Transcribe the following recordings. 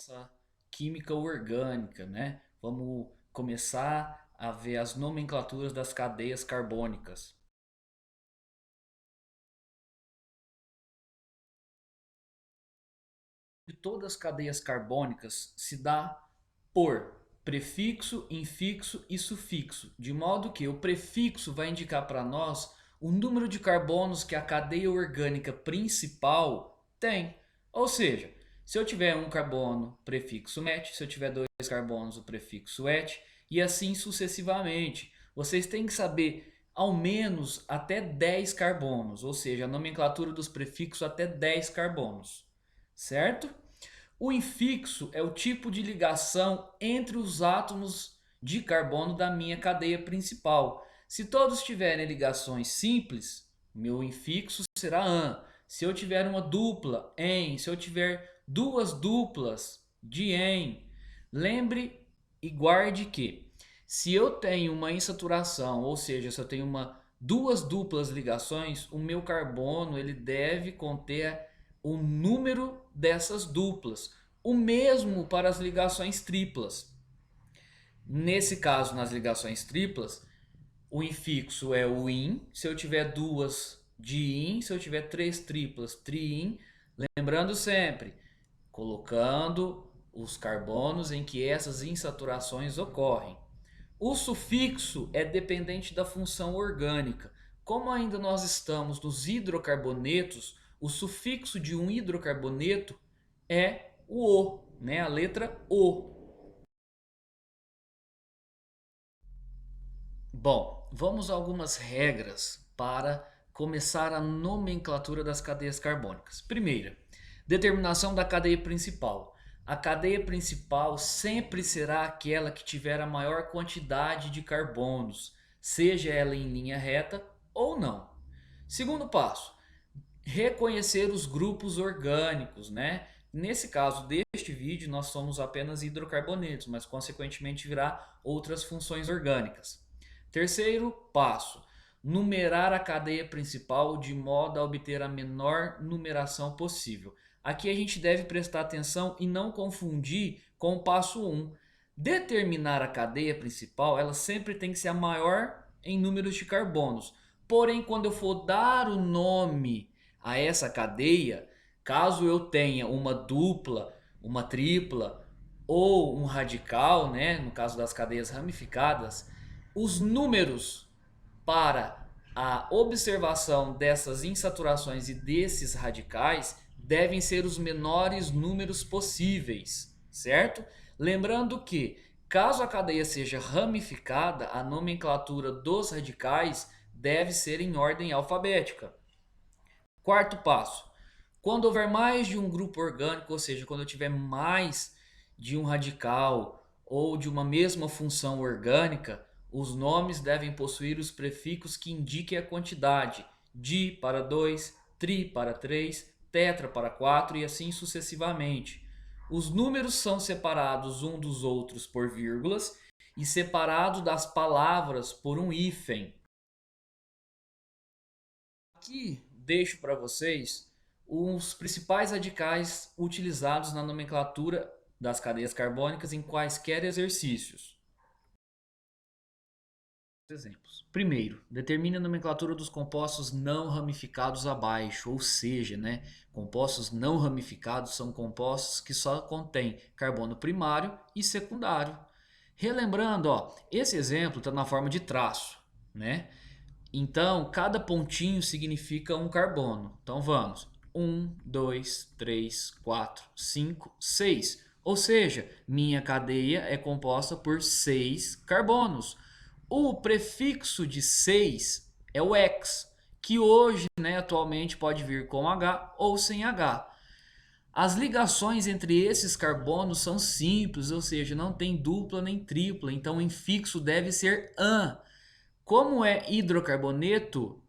nossa química orgânica, né? Vamos começar a ver as nomenclaturas das cadeias carbônicas. De todas as cadeias carbônicas se dá por prefixo, infixo e sufixo, de modo que o prefixo vai indicar para nós o número de carbonos que a cadeia orgânica principal tem. Ou seja, se eu tiver um carbono, prefixo met, se eu tiver dois carbonos, o prefixo et, e assim sucessivamente. Vocês têm que saber ao menos até 10 carbonos, ou seja, a nomenclatura dos prefixos até 10 carbonos, certo? O infixo é o tipo de ligação entre os átomos de carbono da minha cadeia principal. Se todos tiverem ligações simples, meu infixo será an. Se eu tiver uma dupla, en. Se eu tiver duas duplas, de en. Lembre e guarde que se eu tenho uma insaturação, ou seja, se eu tenho duas duplas ligações, o meu carbono ele deve conter o número dessas duplas. O mesmo para as ligações triplas. Nesse caso, nas ligações triplas, o infixo é o in. Se eu tiver duas, diin. Se eu tiver três triplas, triin. Lembrando sempre, colocando os carbonos em que essas insaturações ocorrem. O sufixo é dependente da função orgânica. Como ainda nós estamos nos hidrocarbonetos, o sufixo de um hidrocarboneto é o O, né? A letra O. Bom, vamos a algumas regras para começar a nomenclatura das cadeias carbônicas. Primeira, determinação da cadeia principal. A cadeia principal sempre será aquela que tiver a maior quantidade de carbonos, seja ela em linha reta ou não. Segundo passo, reconhecer os grupos orgânicos, né? Nesse caso deste vídeo, nós somos apenas hidrocarbonetos, mas consequentemente virá outras funções orgânicas. Terceiro passo, numerar a cadeia principal de modo a obter a menor numeração possível. Aqui a gente deve prestar atenção e não confundir com o passo 1. Determinar a cadeia principal, ela sempre tem que ser a maior em números de carbonos. Porém, quando eu for dar o nome a essa cadeia, caso eu tenha uma dupla, uma tripla ou um radical, né, no caso das cadeias ramificadas, os números para a observação dessas insaturações e desses radicais devem ser os menores números possíveis, certo? Lembrando que, caso a cadeia seja ramificada, a nomenclatura dos radicais deve ser em ordem alfabética. Quarto passo, quando houver mais de um grupo orgânico, ou seja, quando eu tiver mais de um radical ou de uma mesma função orgânica, os nomes devem possuir os prefixos que indiquem a quantidade: di para 2, tri para 3, tetra para 4 e assim sucessivamente. Os números são separados um dos outros por vírgulas e separados das palavras por um hífen. Aqui deixo para vocês os principais radicais utilizados na nomenclatura das cadeias carbônicas em quaisquer exercícios. Exemplos. Primeiro, determine a nomenclatura dos compostos não ramificados abaixo, ou seja, né, compostos não ramificados são compostos que só contêm carbono primário e secundário. Relembrando, ó, esse exemplo está na forma de traço, né? Então, cada pontinho significa um carbono. Então, vamos. 1, 2, 3, 4, 5, 6. Ou seja, minha cadeia é composta por 6 carbonos. O prefixo de 6 é o X, que hoje, né, atualmente, pode vir com H ou sem H. As ligações entre esses carbonos são simples, ou seja, não tem dupla nem tripla, então o infixo deve ser AN. Como é hidrocarboneto,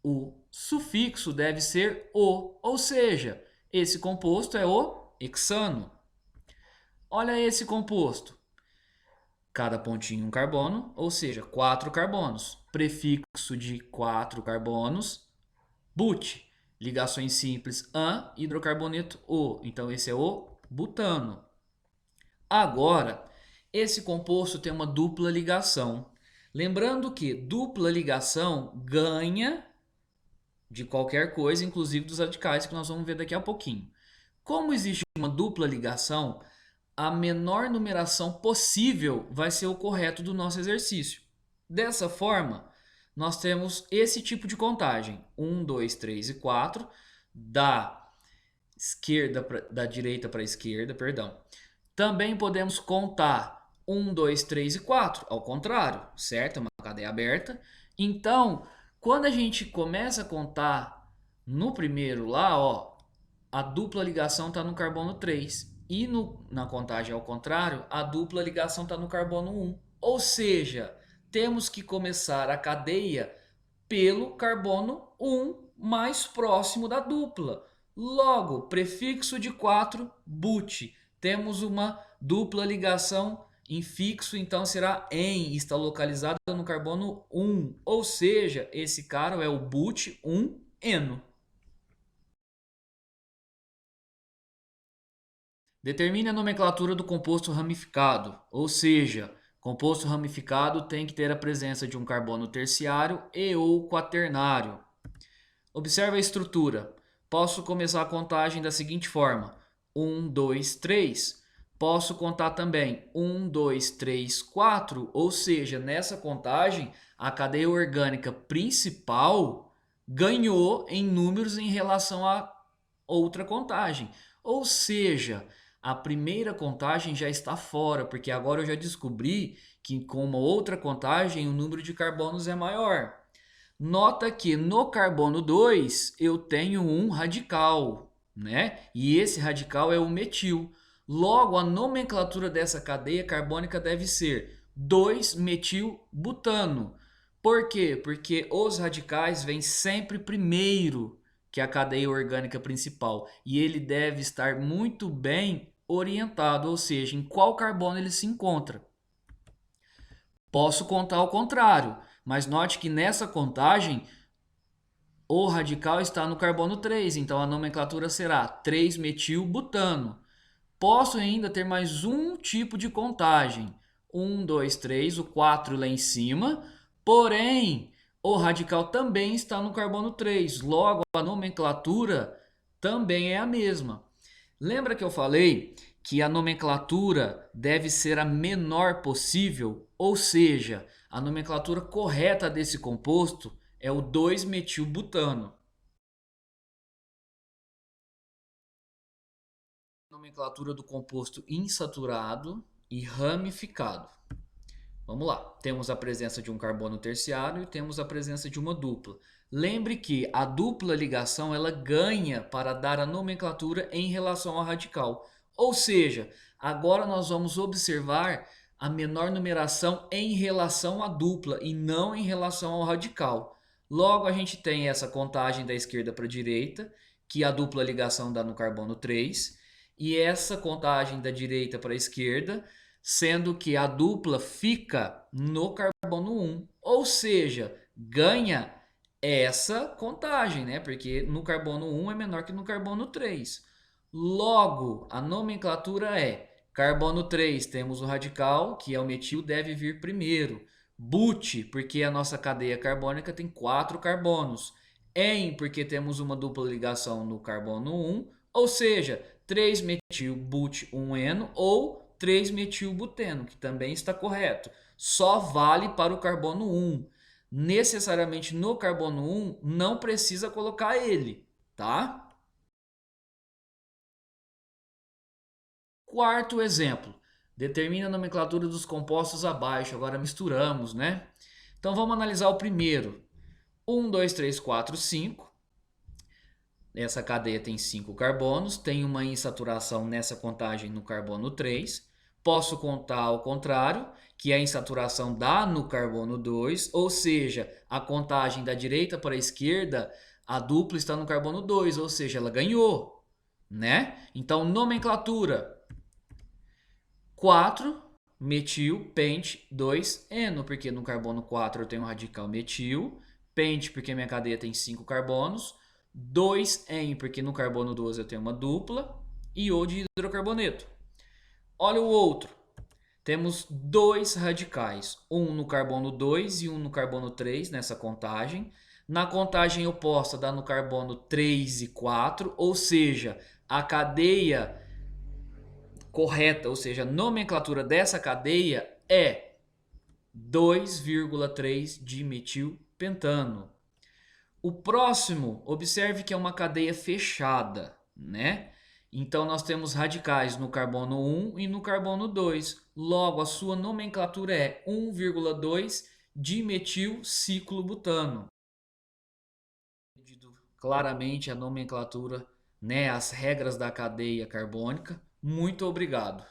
o sufixo deve ser o, ou seja, esse composto é o hexano. Olha esse composto. Cada pontinho um carbono, ou seja, 4 carbonos. Prefixo de 4 carbonos, but. Ligações simples an, hidrocarboneto o. Então esse é o butano. Agora, esse composto tem uma dupla ligação. Lembrando que dupla ligação ganha de qualquer coisa, inclusive dos radicais, que nós vamos ver daqui a pouquinho. Como existe uma dupla ligação, a menor numeração possível vai ser o correto do nosso exercício. Dessa forma, nós temos esse tipo de contagem: 1, 2, 3 e 4, da direita para a esquerda, perdão. Também podemos contar 1, 2, 3 e 4, ao contrário, certo? É uma cadeia aberta. Então, quando a gente começa a contar no primeiro lá, ó, a dupla ligação está no carbono 3. E na contagem ao contrário, a dupla ligação está no carbono 1. Ou seja, temos que começar a cadeia pelo carbono 1 mais próximo da dupla. Logo, prefixo de 4, but. Temos uma dupla ligação em fixo, então será em, está localizada no carbono 1. Ou seja, esse cara é o but 1-eno. Determine a nomenclatura do composto ramificado, ou seja, composto ramificado tem que ter a presença de um carbono terciário e ou quaternário. Observe a estrutura. Posso começar a contagem da seguinte forma: 1, 2, 3. Posso contar também 1, 2, 3, 4, ou seja, nessa contagem, a cadeia orgânica principal ganhou em números em relação a outra contagem. Ou seja, a primeira contagem já está fora, porque agora eu já descobri que com uma outra contagem o número de carbonos é maior. Nota que no carbono 2 eu tenho um radical, né? E esse radical é o metil. Logo, a nomenclatura dessa cadeia carbônica deve ser 2-metilbutano. Por quê? Porque os radicais vêm sempre primeiro que a cadeia orgânica principal e ele deve estar muito bem orientado, ou seja, em qual carbono ele se encontra. Posso contar ao contrário, mas note que nessa contagem o radical está no carbono 3, então a nomenclatura será 3-metilbutano. Posso ainda ter mais um tipo de contagem, 1, 2, 3, o 4 lá em cima, porém o radical também está no carbono 3, logo a nomenclatura também é a mesma. Lembra que eu falei que a nomenclatura deve ser a menor possível? Ou seja, a nomenclatura correta desse composto é o 2-metilbutano. Nomenclatura do composto insaturado e ramificado. Vamos lá, temos a presença de um carbono terciário e temos a presença de uma dupla. Lembre que a dupla ligação ela ganha para dar a nomenclatura em relação ao radical. Ou seja, agora nós vamos observar a menor numeração em relação à dupla e não em relação ao radical. Logo, a gente tem essa contagem da esquerda para a direita, que a dupla ligação dá no carbono 3, e essa contagem da direita para a esquerda, sendo que a dupla fica no carbono 1, ou seja, ganha essa contagem, né? Porque no carbono 1 é menor que no carbono 3. Logo, a nomenclatura é carbono 3, temos o radical, que é o metil, deve vir primeiro. But, porque a nossa cadeia carbônica tem 4 carbonos. En, porque temos uma dupla ligação no carbono 1, ou seja, 3-metil-but-1-eno ou 3-metilbuteno, que também está correto. Só vale para o carbono 1. Necessariamente no carbono 1 não precisa colocar ele, tá? Quarto exemplo. Determina a nomenclatura dos compostos abaixo. Agora misturamos, né? Então vamos analisar o primeiro. 1, 2, 3, 4, 5. Essa cadeia tem 5 carbonos, tem uma insaturação nessa contagem no carbono 3. Posso contar ao contrário, que a insaturação dá no carbono 2, ou seja, a contagem da direita para a esquerda, a dupla está no carbono 2, ou seja, ela ganhou, né? Então, nomenclatura 4, metil, pente, 2, eno, porque no carbono 4 eu tenho um radical metil, pente porque minha cadeia tem 5 carbonos, 2 en porque no carbono 12 eu tenho uma dupla, e de hidrocarboneto. Olha o outro. Temos dois radicais, um no carbono 2 e um no carbono 3 nessa contagem. Na contagem oposta dá no carbono 3 e 4, ou seja, a cadeia correta, ou seja, a nomenclatura dessa cadeia é 2,3 dimetilpentano. O próximo, observe que é uma cadeia fechada, né? Então nós temos radicais no carbono 1 e no carbono 2. Logo, a sua nomenclatura é 1,2 dimetilciclobutano. Claramente a nomenclatura, né, as regras da cadeia carbônica. Muito obrigado.